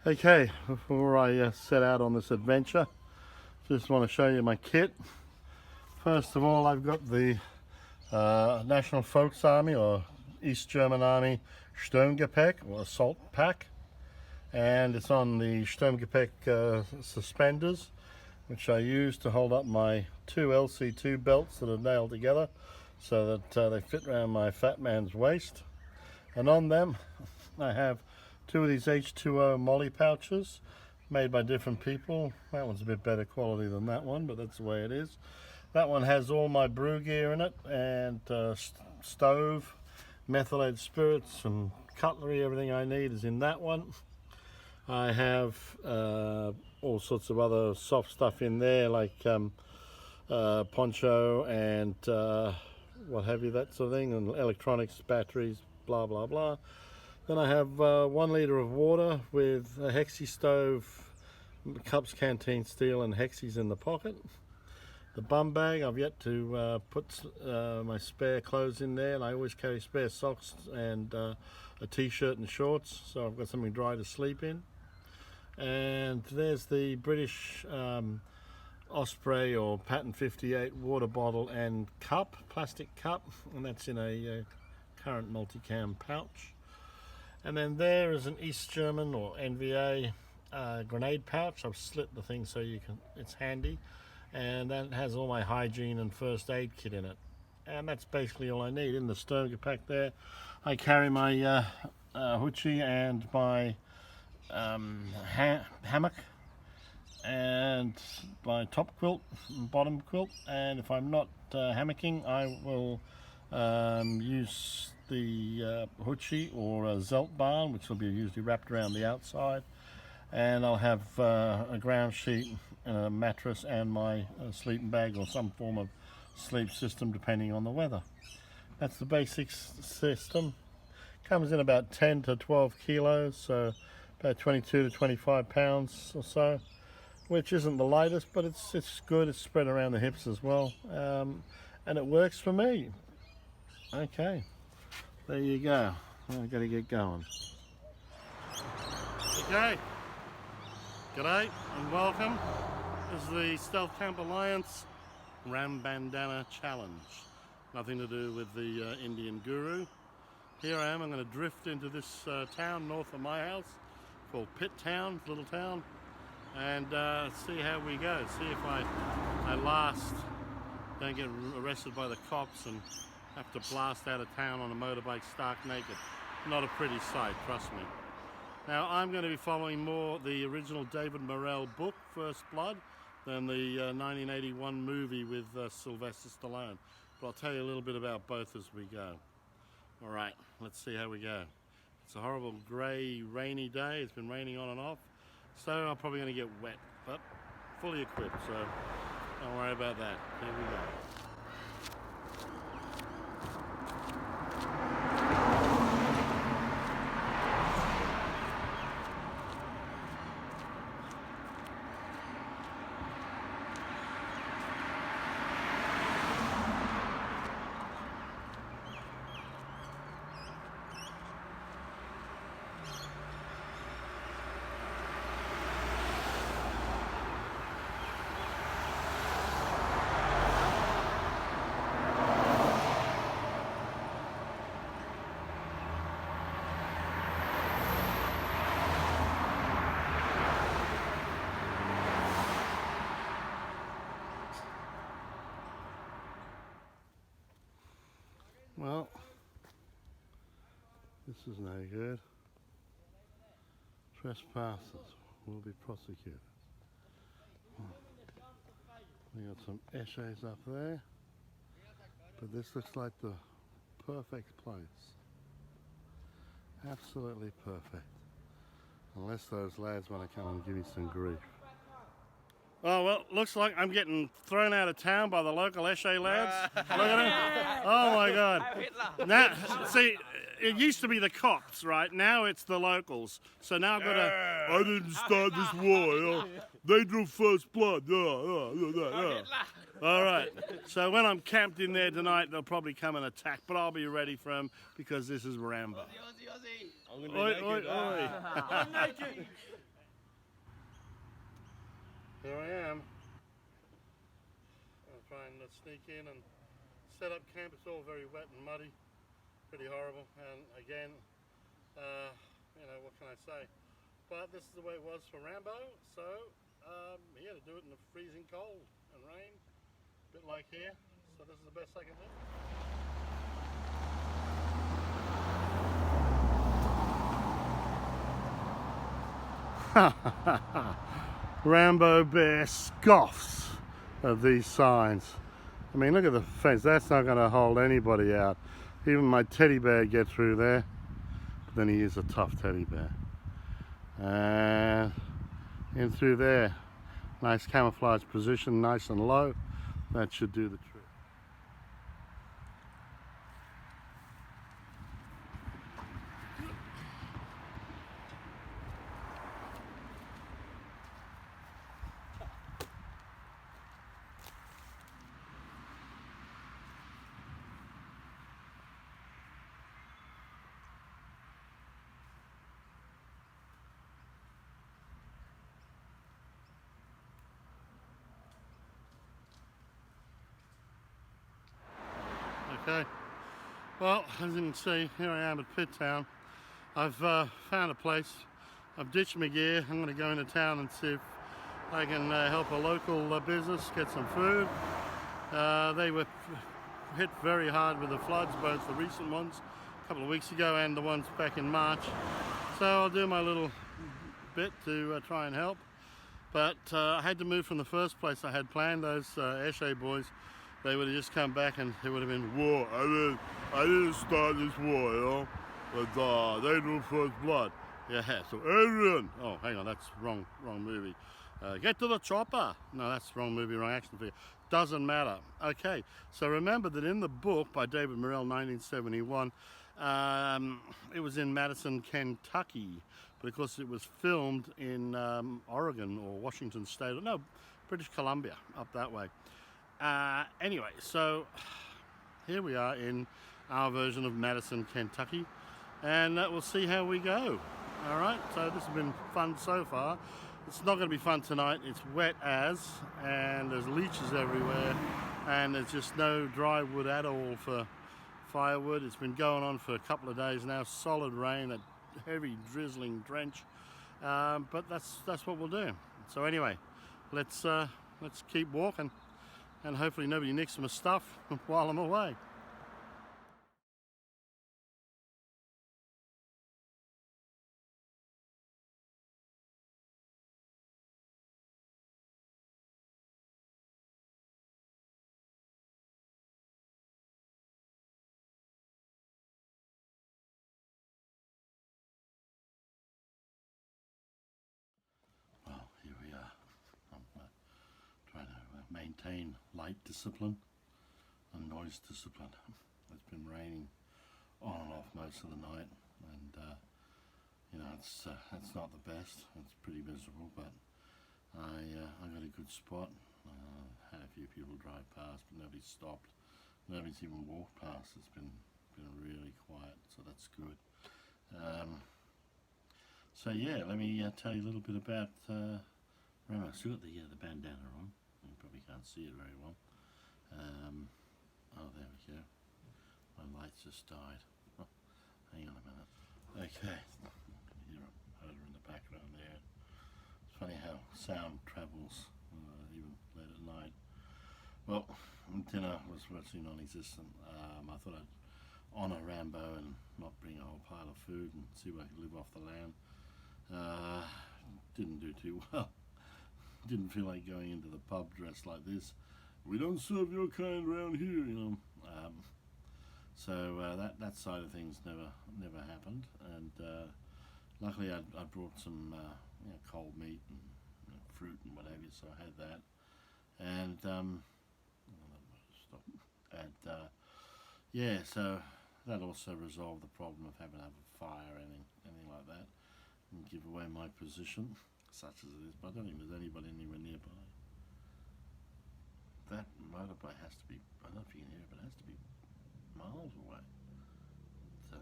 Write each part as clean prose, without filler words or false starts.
Okay, before I set out on this adventure, just want to show you my kit. First of all, I've got the National Volksarmee or East German Army Sturmgepäck or assault pack, and it's on the Sturmgepäck suspenders, which I use to hold up my two LC2 belts that are nailed together so that they fit around my fat man's waist. And on them I have two of these H2O molly pouches made by different people. That one's a bit better quality than that one, but that's the way it is. That one has all my brew gear in it, and stove, methylated spirits and cutlery. Everything I need is in that one. I have all sorts of other soft stuff in there, like poncho and what have you, that sort of thing, and electronics, batteries, blah blah blah. Then I have 1 litre of water with a hexi stove, cups, canteen steel and hexis in the pocket. The bum bag, I've yet to put my spare clothes in there, and I always carry spare socks and a t-shirt and shorts, so I've got something dry to sleep in. And there's the British Osprey or Patent 58 water bottle and cup, plastic cup, and that's in a current multicam pouch. And then there is an East German or NVA grenade pouch. I've slit the thing so it's handy, and that has all my hygiene and first aid kit in it. And that's basically all I need. In the Sturmgepäck there, I carry my hoochie and my hammock and my top quilt and bottom quilt. And if I'm not hammocking, I will use the hoochie or a zelt barn, which will be usually wrapped around the outside, and I'll have a ground sheet and a mattress and my sleeping bag or some form of sleep system depending on the weather. That's the basic system. Comes in about 10 to 12 kilos, so about 22 to 25 pounds or so, which isn't the lightest, but it's good. It's spread around the hips as well, and it works for me. Okay, there you go. I've got to get going. Okay, g'day and welcome. This is the Stealth Camp Alliance Rambo Bandana Challenge. Nothing to do with the Indian Guru. Here I am. I'm going to drift into this town north of my house called Pitt Town, little town, and see how we go. See if I last, don't get arrested by the cops and have to blast out of town on a motorbike stark naked. Not a pretty sight, trust me. Now, I'm going to be following more the original David Morrell book, First Blood, than the 1981 movie with Sylvester Stallone. But I'll tell you a little bit about both as we go. All right, let's see how we go. It's a horrible grey, rainy day. It's been raining on and off, so I'm probably going to get wet, but fully equipped, so don't worry about that. Here we go. Well, this is no good. Trespassers will be prosecuted. We got some essays up there, but this looks like the perfect place. Absolutely perfect. Unless those lads want to come and give me some grief. Oh, well, looks like I'm getting thrown out of town by the local Eshe lads. Look at them. Oh, my God. Now, see, it used to be the cops, right? Now it's the locals. So now I've got to... I didn't start this war. They drew first blood. All right. So when I'm camped in there tonight, they'll probably come and attack. But I'll be ready for them because this is Rambo. I'm going to be naked. Oi. I'm naked. Here I am. I'll try and sneak in and set up camp. It's all very wet and muddy, pretty horrible. And again, you know, what can I say? But this is the way it was for Rambo, so he had to do it in the freezing cold and rain, a bit like here. So this is the best I can do. Rambo Bear scoffs at these signs. I mean, look at the fence. That's not going to hold anybody out. Even my teddy bear gets through there. But then he is a tough teddy bear. And in through there. Nice camouflage position, nice and low. That should do the trick. Okay, well, as you can see, here I am at Pit Town. I've found a place. I've ditched my gear. I'm going to go into town and see if I can help a local business get some food. They were hit very hard with the floods, both the recent ones a couple of weeks ago and the ones back in March. So I'll do my little bit to try and help. But I had to move from the first place I had planned. Those Eshe boys, they would have just come back and it would have been war. I didn't start this war, you know, but they drew first blood. Yeah, so Adrian. Oh, hang on, that's wrong movie. Get to the chopper. No, that's wrong movie, wrong action figure. Doesn't matter. Okay, so remember that in the book by David Morrell, 1971, it was in Madison, Kentucky, but of course it was filmed in Oregon or Washington State, no, British Columbia, up that way. Anyway, so here we are in our version of Madison, Kentucky, and we'll see how we go. All right, so this has been fun so far. It's not going to be fun tonight. It's wet as, and there's leeches everywhere, and there's just no dry wood at all for firewood. It's been going on for a couple of days now. Solid rain, a heavy drizzling drench, but that's what we'll do. So anyway, let's keep walking, and hopefully nobody nicks my stuff while I'm away. Well, here we are. I'm trying to maintain light discipline and noise discipline. It's been raining on and off most of the night, and you know, it's not the best. It's pretty miserable, but I got a good spot. Had a few people drive past, but nobody stopped. Nobody's even walked past. It's been really quiet, so that's good. So yeah, let me tell you a little bit about Rambo. I've still got the bandana on. You probably can't see it very well. Oh, there we go. My lights just died. Oh, hang on a minute. Okay, you can hear a motor in the background there. It's funny how sound travels even late at night. Well, dinner was virtually non-existent. I thought I'd honour Rambo and not bring a whole pile of food and see if I could live off the land. Didn't do too well. Didn't feel like going into the pub dressed like this. We don't serve your kind around here, you know. So that side of things never happened. And luckily I brought some you know, cold meat and fruit and what have you, so I had that. And yeah, so that also resolved the problem of having to have a fire or anything like that, and give away my position, such as it is. But I don't think there's anybody anywhere nearby. That motorbike has to be, I don't know if you can hear it, but it has to be miles away. So,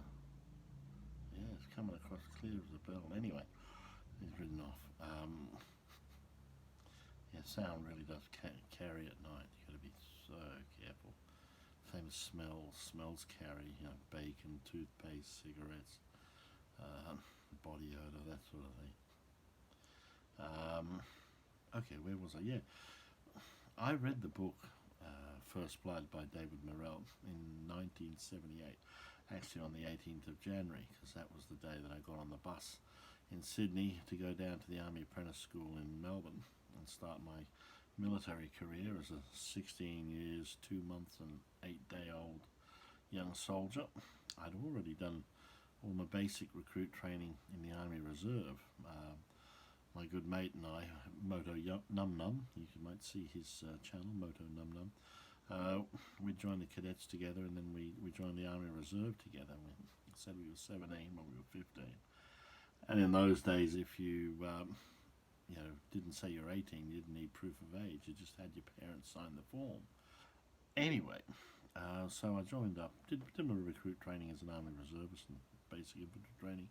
yeah, it's coming across clear as a bell. Anyway, he's ridden off. Yeah, sound really does carry at night. You've got to be so careful. Same as smells carry, you know, bacon, toothpaste, cigarettes, body odor, that sort of thing. Okay, where was I? Yeah, I read the book First Blood by David Morrell in 1978, actually on the 18th of January, because that was the day that I got on the bus in Sydney to go down to the Army Apprentice School in Melbourne and start my military career as a 16 years, 2 months and 8-day-old young soldier. I'd already done all my basic recruit training in the Army Reserve. My good mate and I, Moto Num Num, you might see his channel, Moto Num Num. We joined the cadets together, and then we joined the Army Reserve together. We said we were 17 when we were 15. And in those days, if you didn't say you're 18, you didn't need proof of age. You just had your parents sign the form. Anyway, so I joined up, did my recruit training as an Army Reservist and basic infantry training.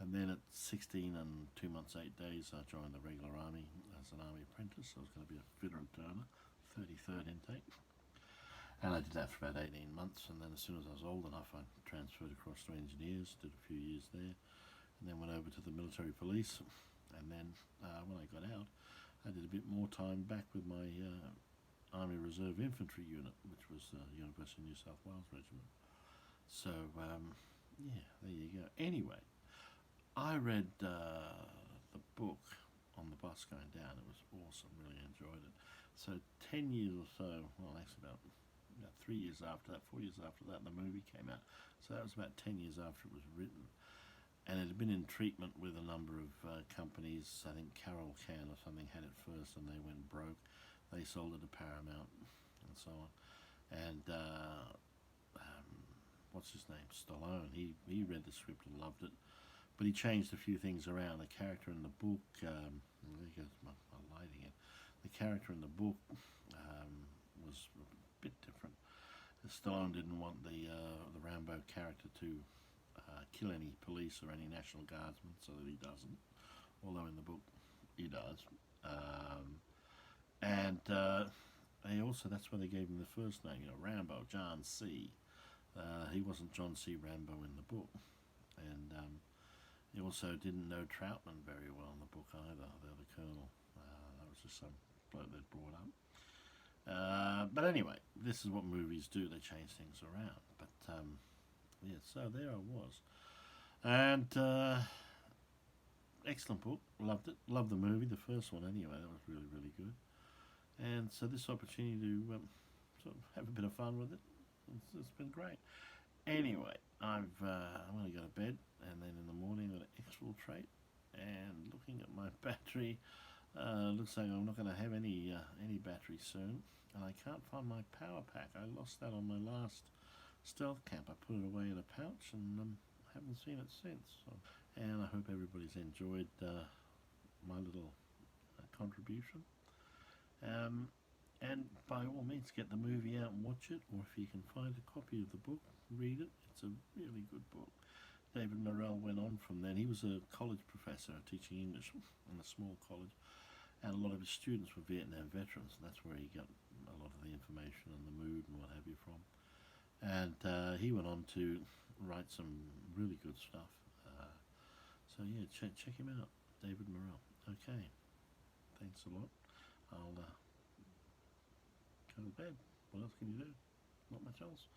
And then at 16 and 2 months, 8 days, I joined the regular army as an army apprentice. I was going to be a fitter and turner, 33rd intake. And I did that for about 18 months. And then as soon as I was old enough, I transferred across to engineers, did a few years there, and then went over to the military police. And then when I got out, I did a bit more time back with my Army Reserve Infantry unit, which was the University of New South Wales Regiment. So, yeah, there you go. Anyway, I read the book on the bus going down. It was awesome, really enjoyed it. So 10 years or so, well actually about 3 years after that, 4 years after that, the movie came out. So that was about 10 years after it was written. And it had been in treatment with a number of companies. I think Carol Can or something had it first and they went broke. They sold it to Paramount and so on. And what's his name? Stallone. He read the script and loved it. But he changed a few things around. The character in the book, there goes my lighting it. The character in the book was a bit different. Stallone didn't want the Rambo character to kill any police or any National Guardsmen, so that he doesn't. Although in the book he does. And they also, that's why they gave him the first name, Rambo, John C. He wasn't John C. Rambo in the book. And he also didn't know Troutman very well in the book either, the colonel. That was just some bloke they'd brought up. But anyway, this is what movies do, they change things around. But yeah, so there I was. And excellent book, loved it. Loved the movie, the first one anyway, that was really, really good. And so this opportunity to sort of have a bit of fun with it, it's been great. Anyway, I'm going to go to bed, and then in the morning I'm going to exfiltrate. And looking at my battery, looks like I'm not going to have any battery soon. And I can't find my power pack. I lost that on my last stealth camp. I put it away in a pouch, and haven't seen it since. So, and I hope everybody's enjoyed my little contribution. And by all means, get the movie out and watch it, or if you can find a copy of the book, read it. It's a really good book. David Morrell went on from then. He was a college professor teaching English in a small college, and a lot of his students were Vietnam veterans, and that's where he got a lot of the information and the mood and what have you from. And he went on to write some really good stuff. So yeah, check him out, David Morrell. Okay, thanks a lot. I'll go to bed. What else can you do? Not much else.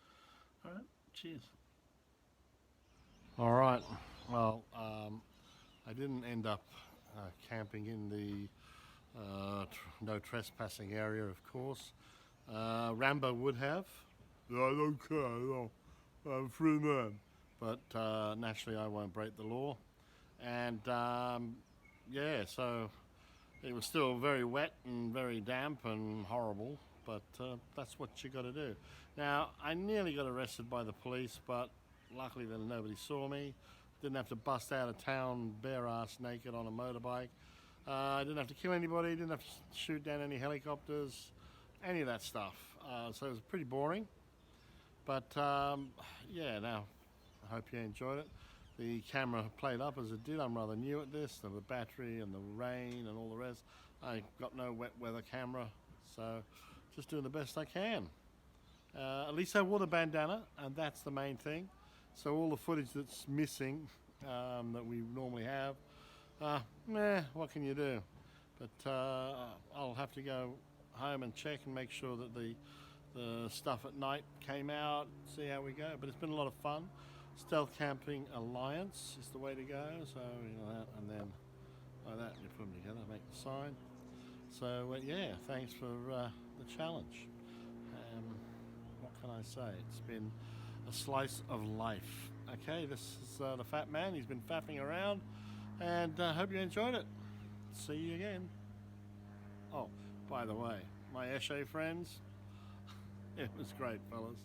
All right, cheers. All right, well, I didn't end up camping in the no trespassing area, of course. Rambo would have. I don't care, no. I'm a free man. But naturally I won't break the law. And yeah, so it was still very wet and very damp and horrible, but that's what you got to do. Now, I nearly got arrested by the police, but luckily then nobody saw me. Didn't have to bust out of town bare-ass naked on a motorbike. I didn't have to kill anybody, didn't have to shoot down any helicopters, any of that stuff. So it was pretty boring. But yeah, now I hope you enjoyed it. the camera played up as it did. I'm rather new at this, the battery and the rain and all the rest. I got no wet weather camera, so just doing the best I can. At least I wore the bandana, and that's the main thing. So all the footage that's missing that we normally have, what can you do? But I'll have to go home and check and make sure that the stuff at night came out, see how we go. But it's been a lot of fun. Stealth Camping Alliance is the way to go. So, you know, that, and then like that, you put them together, make the sign. So, yeah, thanks for the challenge. What can I say? It's been a slice of life. Okay, this is the Fat Man. He's been faffing around, and I hope you enjoyed it. See you again. Oh, by the way, my Esche friends, it was great, fellas.